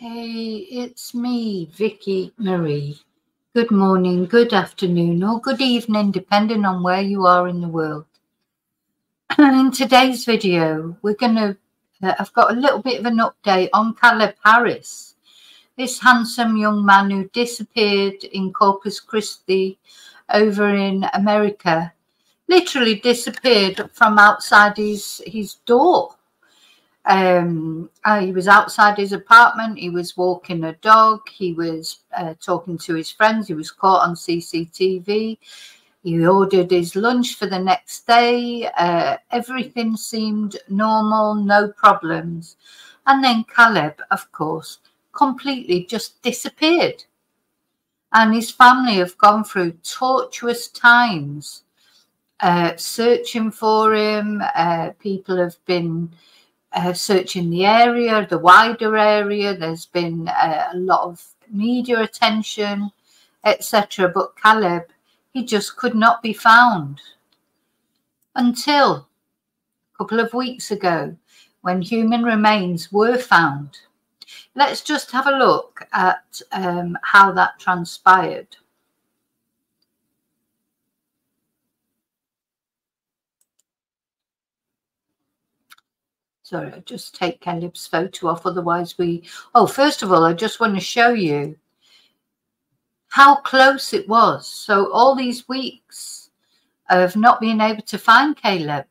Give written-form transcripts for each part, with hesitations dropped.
Hey, it's me, Vicky Marie. Good morning, good afternoon, or good evening, depending on where you are in the world. In today's video, I've got a little bit of an update on Caleb Harris, this handsome young man who disappeared in Corpus Christi over in America, literally disappeared from outside his door. He was outside his apartment, he was walking a dog, he was talking to his friends, he was caught on CCTV, he ordered his lunch for the next day, everything seemed normal, no problems. And then Caleb, of course, completely just disappeared. And his family have gone through tortuous times searching for him. People have been searching the area, the wider area. There's been a lot of media attention, etc. But Caleb, he just could not be found until a couple of weeks ago when human remains were found. Let's just have a look at how that transpired. Sorry, I'll just take Caleb's photo off, otherwise first of all, I just want to show you how close it was. So all these weeks of not being able to find Caleb,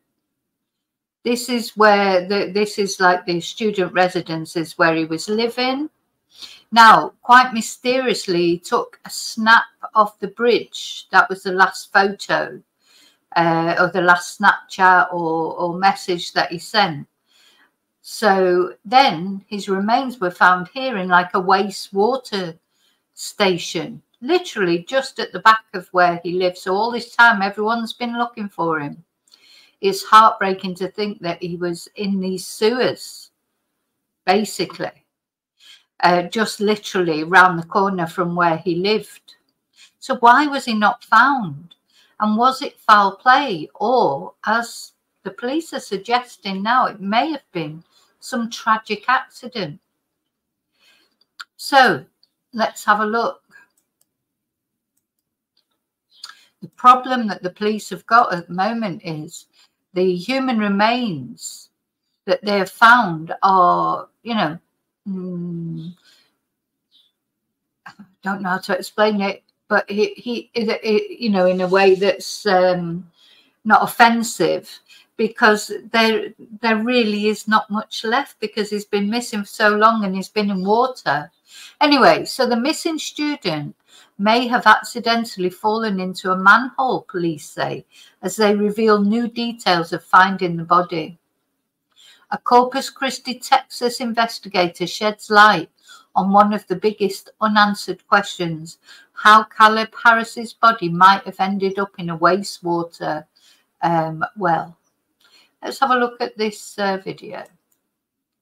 this is where, this is like the student residences where he was living. Now, quite mysteriously, he took a snap of the bridge. That was the last photo or the last Snapchat or message that he sent. So then his remains were found here in like a wastewater station, literally just at the back of where he lives. So all this time, everyone's been looking for him. It's heartbreaking to think that he was in these sewers, basically, just literally around the corner from where he lived. So why was he not found? And was it foul play? Or, as the police are suggesting now, it may have been some tragic accident. So let's have a look. The problem that the police have got at the moment is the human remains that they have found are, I don't know how to explain it, but he in a way that's not offensive, because there really is not much left, because he's been missing for so long and he's been in water. Anyway, so the missing student may have accidentally fallen into a manhole, police say, as they reveal new details of finding the body. A Corpus Christi, Texas investigator sheds light on one of the biggest unanswered questions: how Caleb Harris's body might have ended up in a wastewater well. Let's have a look at this video.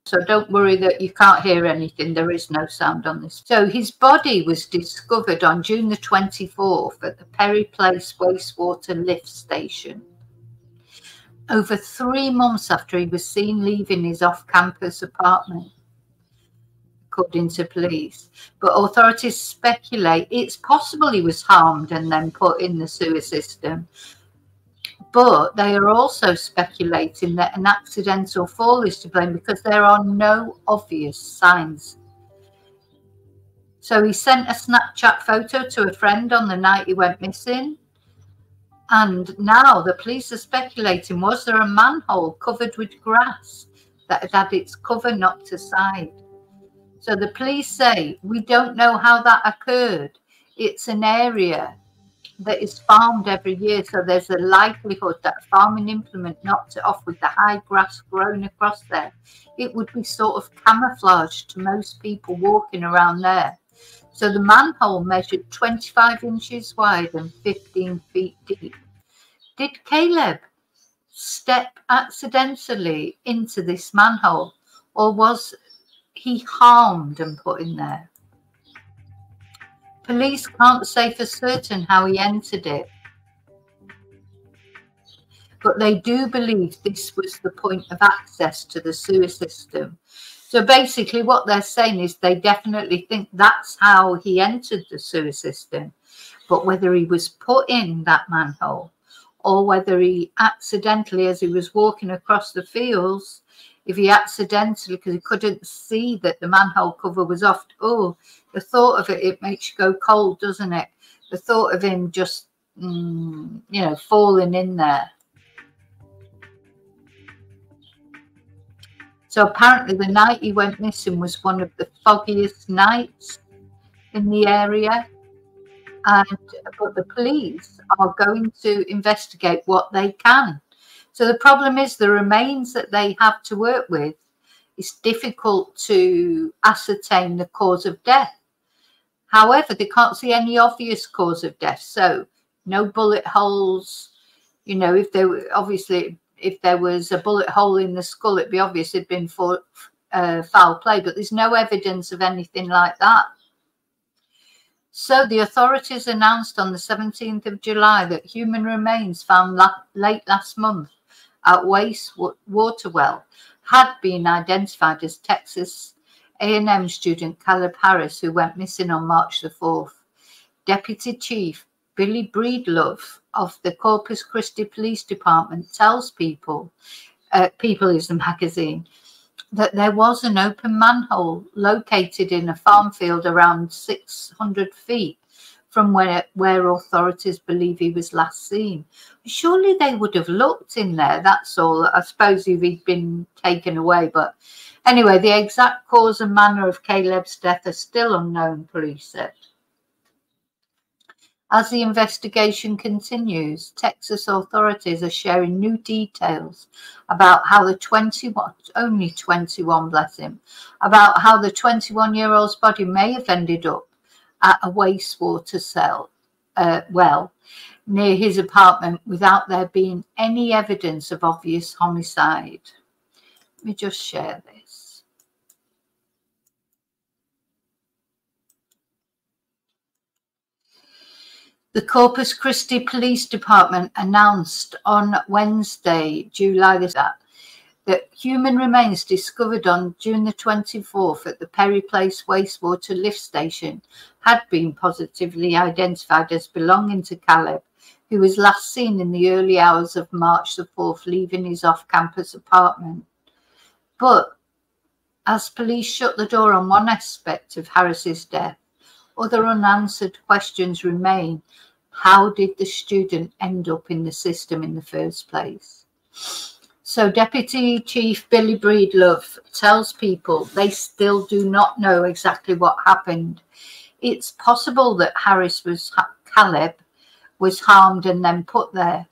So don't worry that you can't hear anything. There is no sound on this. So his body was discovered on June the 24th at the Perry Place wastewater lift station, over 3 months after he was seen leaving his off-campus apartment, according to police. But authorities speculate it's possible he was harmed and then put in the sewer system. But they are also speculating that an accidental fall is to blame, because there are no obvious signs. So he sent a Snapchat photo to a friend on the night he went missing. And now the police are speculating, was there a manhole covered with grass that had had its cover knocked aside? So the police say, we don't know how that occurred. It's an area that is farmed every year, so there's a likelihood that a farming implement knocked it off with the high grass growing across there. It would be sort of camouflage to most people walking around there. So the manhole measured 25 inches wide and 15 feet deep. Did Caleb step accidentally into this manhole, or was he harmed and put in there? Police can't say for certain how he entered it, but they do believe this was the point of access to the sewer system. So basically what they're saying is they definitely think that's how he entered the sewer system. But whether he was put in that manhole or whether he accidentally, as he was walking across the fields, if he accidentally, because he couldn't see that the manhole cover was off, oh, the thought of it, it makes you go cold, doesn't it? The thought of him just, you know, falling in there. So apparently the night he went missing was one of the foggiest nights in the area. But the police are going to investigate what they can. So the problem is the remains that they have to work with. It's difficult to ascertain the cause of death. However, they can't see any obvious cause of death. So no bullet holes. You know, if there were, obviously, if there was a bullet hole in the skull, it'd be obvious it'd been for foul play. But there's no evidence of anything like that. So the authorities announced on the 17th of July that human remains found late last month at wastewater well had been identified as Texas A&M student Caleb Harris, who went missing on March the 4th. Deputy Chief Billy Breedlove of the Corpus Christi Police Department tells People is the magazine, that there was an open manhole located in a farm field around 600 feet from where authorities believe he was last seen. Surely they would have looked in there, that's all. I suppose if he'd been taken away. But anyway, the exact cause and manner of Caleb's death are still unknown, police said. As the investigation continues, Texas authorities are sharing new details about how the 21, only 21, bless him, about how the 21-year-old's body may have ended up at a wastewater well near his apartment without there being any evidence of obvious homicide. Let me just share this. The Corpus Christi Police Department announced on Wednesday, July that human remains discovered on June the 24th at the Perry Place wastewater lift station had been positively identified as belonging to Caleb, who was last seen in the early hours of March the 4th, leaving his off-campus apartment. But as police shut the door on one aspect of Harris's death, other unanswered questions remain. How did the student end up in the system in the first place? So Deputy Chief Billy Breedlove tells People they still do not know exactly what happened. It's possible that Caleb was harmed and then put there,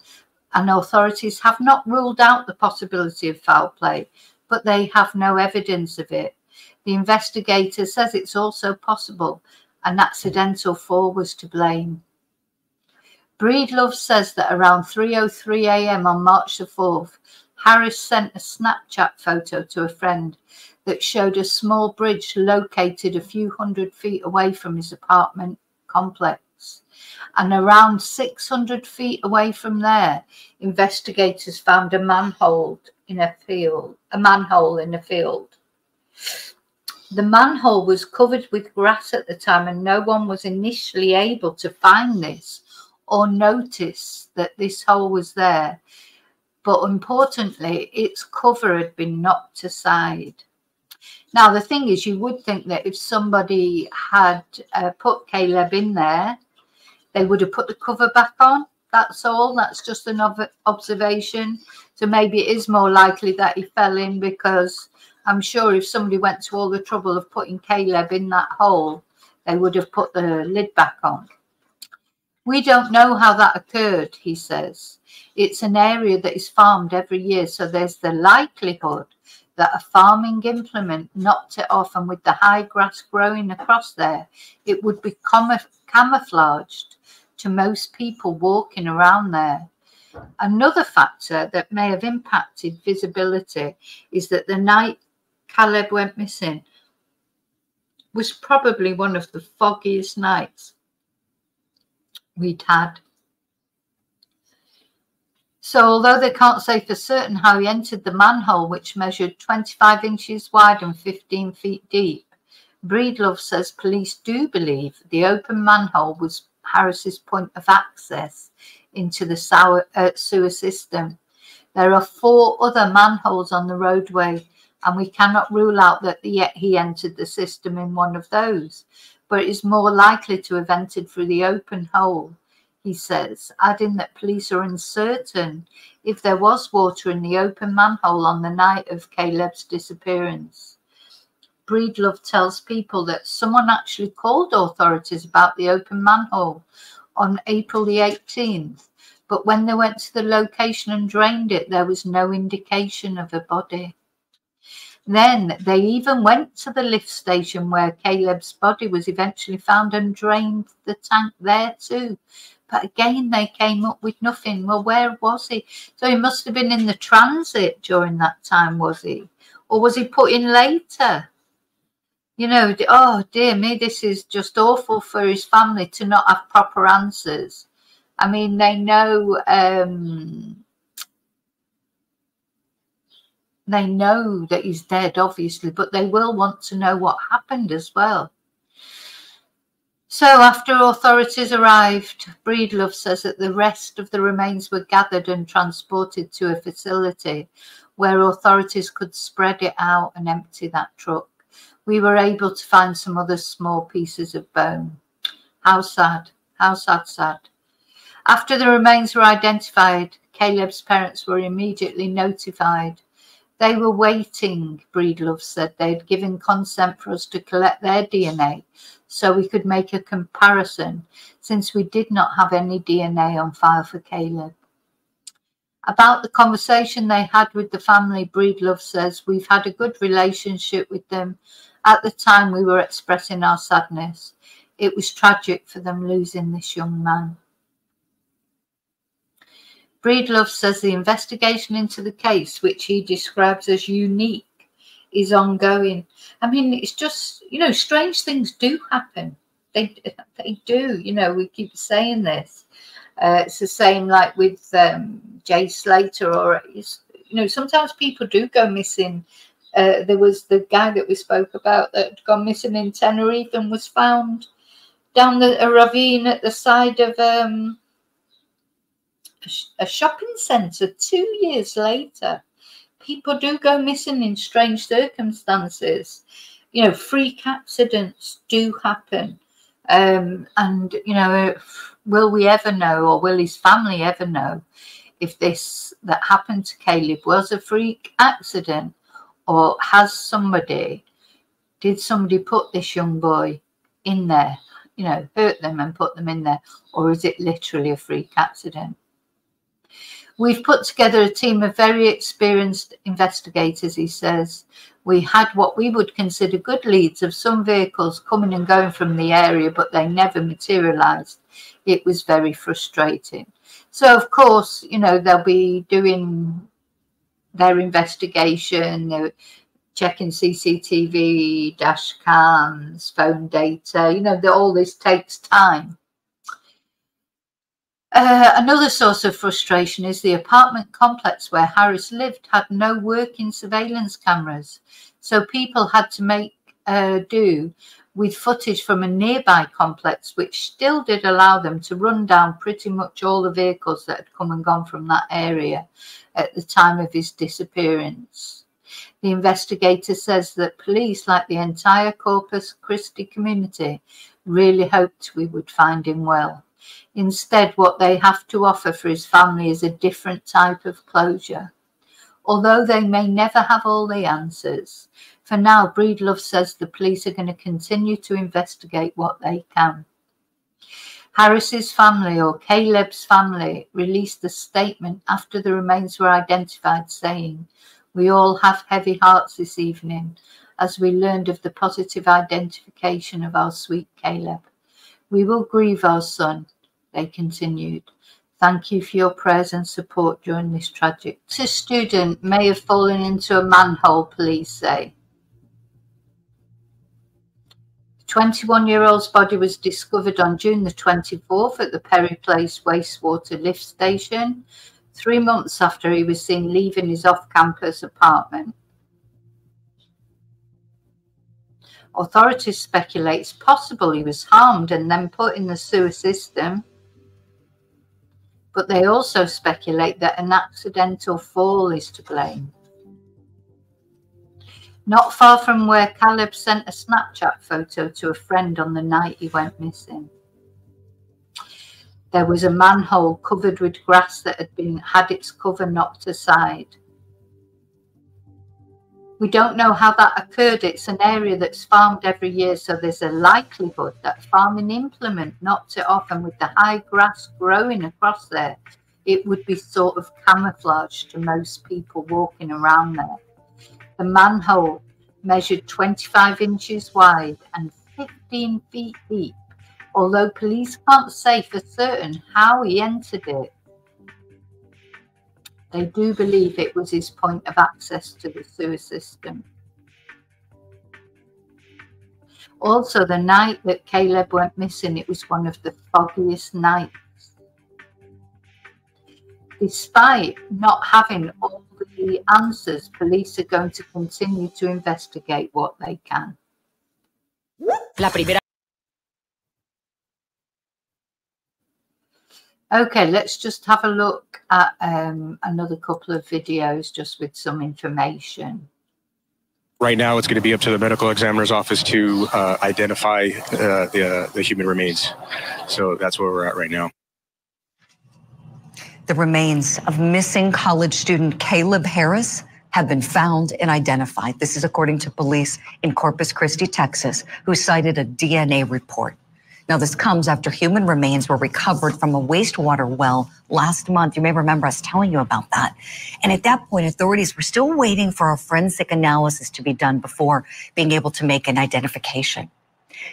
and authorities have not ruled out the possibility of foul play, but they have no evidence of it. The investigator says it's also possible an accidental fall was to blame. Breedlove says that around 3:03 a.m. on March the 4th, Harris sent a Snapchat photo to a friend that showed a small bridge located a few hundred feet away from his apartment complex. And around 600 feet away from there, investigators found a manhole in a field. The manhole was covered with grass at the time, and no one was initially able to find this or notice that this hole was there. But importantly, its cover had been knocked aside. Now, the thing is, you would think that if somebody had put Caleb in there, they would have put the cover back on. That's all. That's just an observation. So maybe it is more likely that he fell in, because I'm sure if somebody went to all the trouble of putting Caleb in that hole, they would have put the lid back on. We don't know how that occurred, he says. It's an area that is farmed every year, so there's the likelihood that a farming implement knocked it off, and with the high grass growing across there, it would be camouflaged to most people walking around there. Another factor that may have impacted visibility is that the night Caleb went missing was probably one of the foggiest nights we'd had. So although they can't say for certain how he entered the manhole, which measured 25 inches wide and 15 feet deep, Breedlove says police do believe the open manhole was Harris's point of access into the sewer system. There are 4 other manholes on the roadway, and we cannot rule out that he entered the system in one of those, but it is more likely to have entered through the open hole, he says, adding that police are uncertain if there was water in the open manhole on the night of Caleb's disappearance. Breedlove tells people that someone actually called authorities about the open manhole on April the 18th, but when they went to the location and drained it, there was no indication of a body. Then they even went to the lift station where Caleb's body was eventually found and drained the tank there too. But again, they came up with nothing. Well, where was he? So he must have been in the transit during that time, was he? Or was he put in later? You know, oh dear me, this is just awful for his family to not have proper answers. I mean, they know that he's dead, obviously, but they will want to know what happened as well. So after authorities arrived, Breedlove says that the rest of the remains were gathered and transported to a facility where authorities could spread it out and empty that truck. We were able to find some other small pieces of bone. How sad, how sad, sad. After the remains were identified, Caleb's parents were immediately notified. They were waiting, Breedlove said. They'd given consent for us to collect their DNA so we could make a comparison, since we did not have any DNA on file for Caleb. About the conversation they had with the family, Breedlove says, we've had a good relationship with them. At the time, we were expressing our sadness. It was tragic for them losing this young man. Breedlove says the investigation into the case, which he describes as unique, is ongoing. I mean, it's just, you know, strange things do happen. They do, you know, we keep saying this. It's the same like with Jay Slater, or, you know, sometimes people do go missing. There was the guy that we spoke about that had gone missing in Tenerife and was found down a ravine at the side of a shopping centre 2 years later. People do go missing in strange circumstances. You know, freak accidents do happen. And, you know, will we ever know, or will his family ever know, if this that happened to Caleb was a freak accident, or did somebody put this young boy in there, you know, hurt them and put them in there, or is it literally a freak accident? We've put together a team of very experienced investigators, he says. We had what we would consider good leads of some vehicles coming and going from the area, but they never materialised. It was very frustrating. So, of course, you know, they'll be doing their investigation, they're checking CCTV, dash cams, phone data, you know, all this takes time. Another source of frustration is the apartment complex where Harris lived had no working surveillance cameras. So people had to make do with footage from a nearby complex, which still did allow them to run down pretty much all the vehicles that had come and gone from that area at the time of his disappearance. The investigator says that police, like the entire Corpus Christi community, really hoped we would find him well. Instead, what they have to offer for his family is a different type of closure. Although they may never have all the answers, for now, Breedlove says the police are going to continue to investigate what they can. Harris's family, or Caleb's family, released a statement after the remains were identified saying, "We all have heavy hearts this evening as we learned of the positive identification of our sweet Caleb. We will grieve our son," they continued. "Thank you for your prayers and support during this tragic." A student may have fallen into a manhole, police say. The 21-year-old's body was discovered on June the 24th at the Perry Place wastewater lift station. 3 months after he was seen leaving his off-campus apartment. Authorities speculate it's possible he was harmed and then put in the sewer system, but they also speculate that an accidental fall is to blame. Not far from where Caleb sent a Snapchat photo to a friend on the night he went missing, there was a manhole covered with grass that had its cover knocked aside. We don't know how that occurred. It's an area that's farmed every year, so there's a likelihood that farming implement knocked it off, and with the high grass growing across there, it would be sort of camouflage to most people walking around there. The manhole measured 25 inches wide and 15 feet deep, although police can't say for certain how he entered it. They do believe it was his point of access to the sewer system. Also, the night that Caleb went missing, it was one of the foggiest nights. Despite not having all the answers, police are going to continue to investigate what they can. Okay, let's just have a look at another couple of videos just with some information. Right now, it's going to be up to the medical examiner's office to identify the human remains. So that's where we're at right now. The remains of missing college student Caleb Harris have been found and identified. This is according to police in Corpus Christi, Texas, who cited a DNA report. Now, this comes after human remains were recovered from a wastewater well last month. You may remember us telling you about that. And at that point, authorities were still waiting for a forensic analysis to be done before being able to make an identification.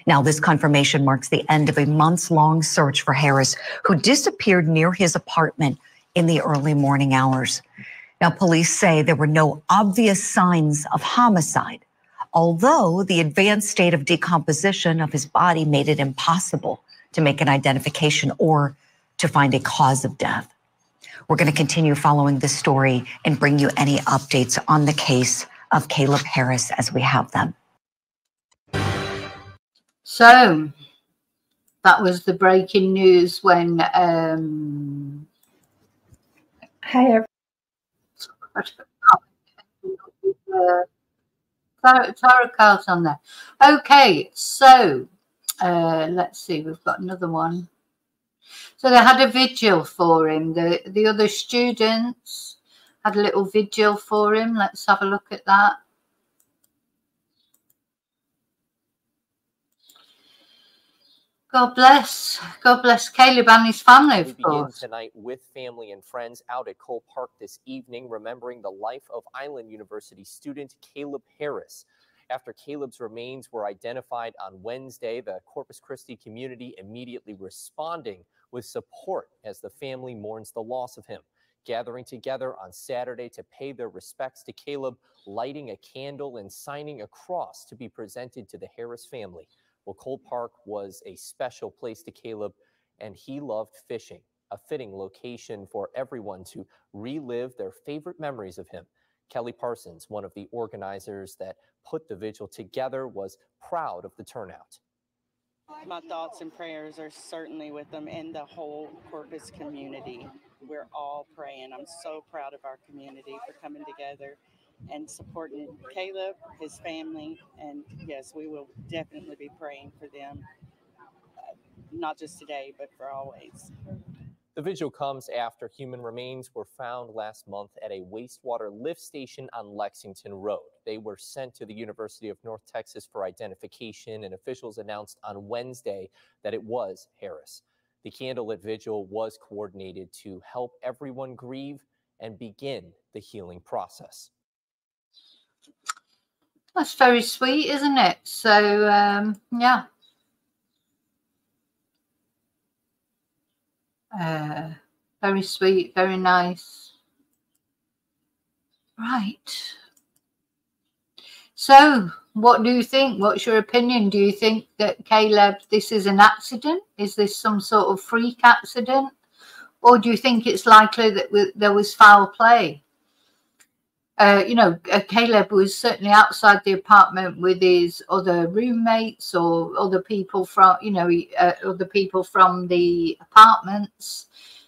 Now, this confirmation marks the end of a months-long search for Harris, who disappeared near his apartment in the early morning hours. Now, police say there were no obvious signs of homicide, although the advanced state of decomposition of his body made it impossible to make an identification or to find a cause of death. We're going to continue following this story and bring you any updates on the case of Caleb Harris as we have them. So that was the breaking news when Hi, Tara Carl's on there. Okay, so let's see, we've got another one. So they had a vigil for him. The other students had a little vigil for him. Let's have a look at that. God bless Caleb and his family, of course. We begin tonight with family and friends out at Cole Park this evening, remembering the life of Island University student Caleb Harris. After Caleb's remains were identified on Wednesday, the Corpus Christi community immediately responding with support as the family mourns the loss of him. Gathering together on Saturday to pay their respects to Caleb, lighting a candle and signing a cross to be presented to the Harris family. Well, Cole Park was a special place to Caleb, and he loved fishing, a fitting location for everyone to relive their favorite memories of him. Kelly Parsons, one of the organizers that put the vigil together, was proud of the turnout. My thoughts and prayers are certainly with them and the whole Corpus community. We're all praying. I'm so proud of our community for coming together and supporting Caleb, his family, and yes, we will definitely be praying for them, not just today, but for always. The vigil comes after human remains were found last month at a wastewater lift station on Lexington Road. They were sent to the University of North Texas for identification, and officials announced on Wednesday that it was Harris. The candlelit vigil was coordinated to help everyone grieve and begin the healing process. That's very sweet, isn't it? So, yeah. Very sweet, very nice. Right. So, what do you think? What's your opinion? Do you think that Caleb, this is an accident? Is this some sort of freak accident? or do you think it's likely that there was foul play? You know, Caleb was certainly outside the apartment with his other roommates or other people from, you know, other people from the apartments,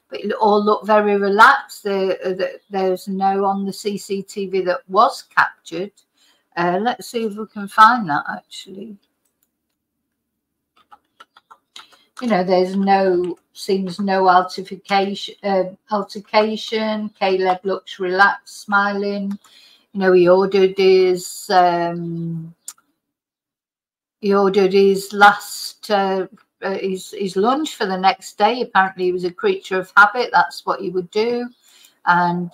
but it all looked very relaxed. There's no on the CCTV that was captured. Let's see if we can find that actually. You know, there's seems no altercation. Caleb looks relaxed, smiling. You know, he ordered his last his lunch for the next day. Apparently, he was a creature of habit. That's what he would do. And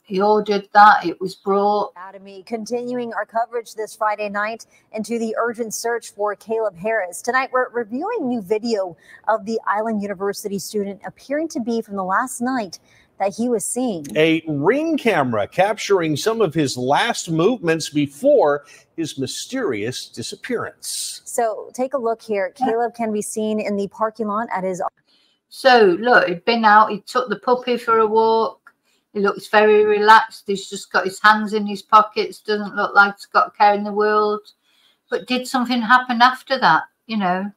he ordered that. It was brought. Academy continuing our coverage this Friday night into the urgent search for Caleb Harris. Tonight, we're reviewing new video of the Island University student appearing to be from the last night that he was seen. A ring camera capturing some of his last movements before his mysterious disappearance. So take a look here. Caleb can be seen in the parking lot at his. So look, he'd been out. He took the puppy for a walk. He looks very relaxed. He's just got his hands in his pockets. Doesn't look like he's got a care in the world. But did something happen after that? You know.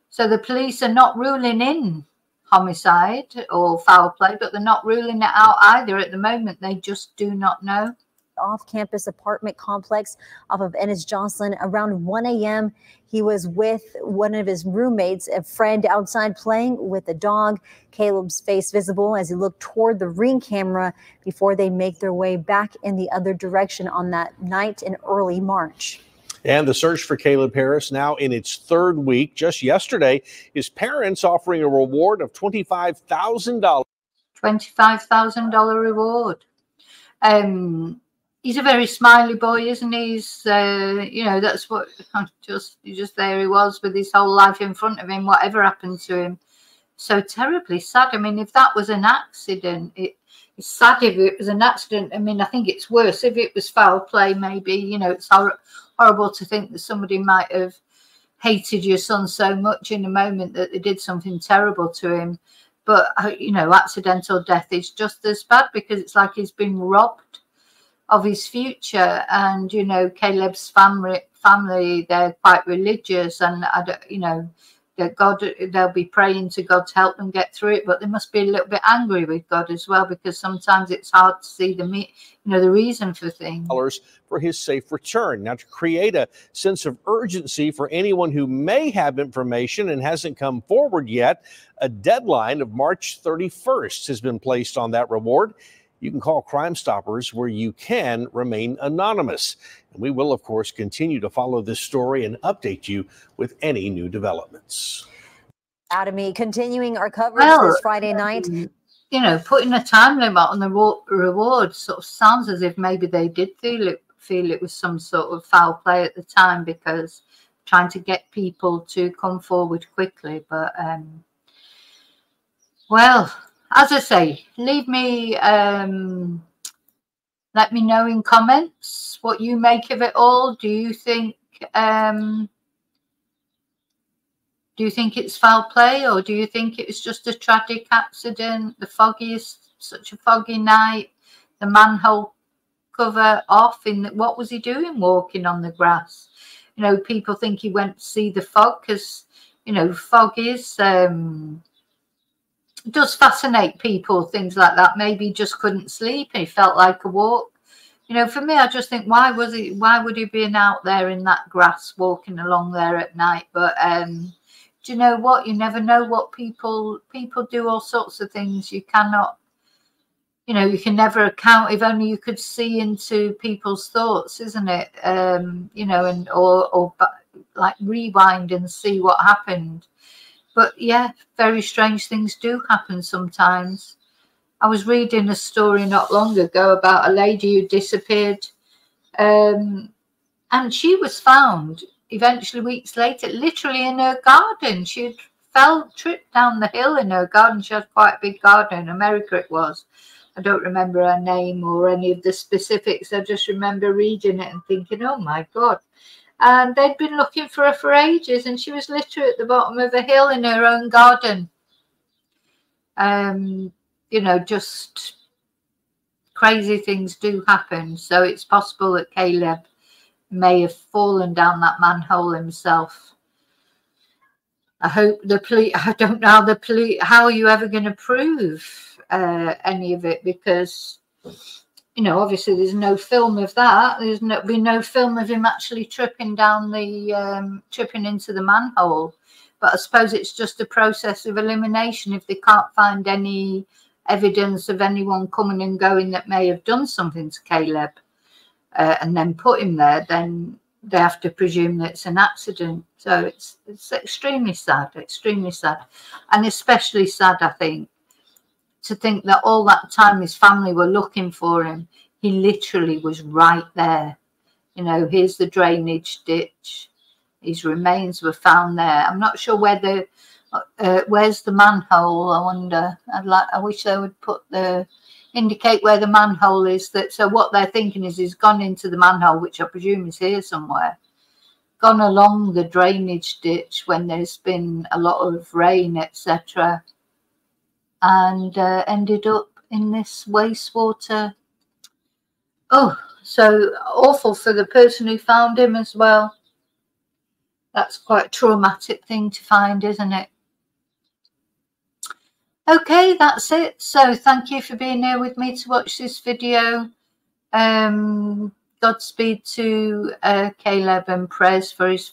So the police are not ruling in homicide or foul play, but they're not ruling it out either at the moment. They just do not know. Off-campus apartment complex off of Ennis Joslin around 1 a.m. He was with one of his roommates, a friend, outside playing with a dog. Caleb's face visible as he looked toward the ring camera before they make their way back in the other direction on that night in early March. And the search for Caleb Harris now in its third week. Just yesterday, his parents offering a reward of $25,000. $25,000 reward. He's a very smiley boy, isn't he? He's, you know, that's what just there he was with his whole life in front of him. Whatever happened to him, so terribly sad. I mean, if that was an accident, it's sad if it was an accident. I mean, I think it's worse if it was foul play. Maybe, you know, it's horrible to think that somebody might have hated your son so much in a moment that they did something terrible to him. But you know, accidental death is just as bad because it's like he's been robbed of his future. And you know, Caleb's family they're quite religious, and I don't, you know, that God, they'll be praying to God to help them get through it, but they must be a little bit angry with God as well, because sometimes it's hard to see the reason for things. For his safe return. Now, to create a sense of urgency for anyone who may have information and hasn't come forward yet, a deadline of March 31st has been placed on that reward. You can call Crime Stoppers where you can remain anonymous. And we will, of course, continue to follow this story and update you with any new developments. Academy continuing our coverage this Friday night. You know, putting a time limit on the reward sort of sounds as if maybe they did feel it was some sort of foul play at the time, because trying to get people to come forward quickly. But, well, as I say, leave me, let me know in comments what you make of it all. Do you think it's foul play, or do you think it was just a tragic accident? Such a foggy night, the manhole cover off. What was he doing walking on the grass? You know, people think he went to see the fog, because, you know, fog is does fascinate people, things like that. Maybe he just couldn't sleep and he felt like a walk. You know, for me, I just think, why would he be out there in that grass walking along there at night? But do you know what? You never know what people do, all sorts of things. You cannot, you know, you can never account. If only you could see into people's thoughts, isn't it? You know, and or like rewind and see what happened. But yeah, very strange things do happen sometimes. I was reading a story not long ago about a lady who disappeared, and she was found eventually weeks later, literally in her garden. She tripped down the hill in her garden. She had quite a big garden. In America it was. I don't remember her name or any of the specifics. I just remember reading it and thinking, oh my God. And they'd been looking for her for ages, and she was literally at the bottom of a hill in her own garden. You know, just crazy things do happen. So it's possible that Caleb may have fallen down that manhole himself. I hope the police, I don't know how the police, how are you ever going to prove any of it? Because, you know, obviously there's no film of that. There's been no film of him actually tripping down the, tripping into the manhole. But I suppose it's just a process of elimination. If they can't find any evidence of anyone coming and going that may have done something to Caleb and then put him there, then they have to presume that it's an accident. So it's extremely sad, and especially sad, I think, to think that all that time his family were looking for him, he literally was right there. You know, here's the drainage ditch. His remains were found there. I'm not sure whether where's the manhole. I wonder. I wish they would indicate where the manhole is. So what they're thinking is he's gone into the manhole, which I presume is here somewhere, gone along the drainage ditch when there's been a lot of rain, etc., and ended up in this wastewater. Oh, so awful for the person who found him as well. That's quite a traumatic thing to find, isn't it? Okay, that's it. So thank you for being here with me to watch this video. Godspeed to Caleb, and prayers for his...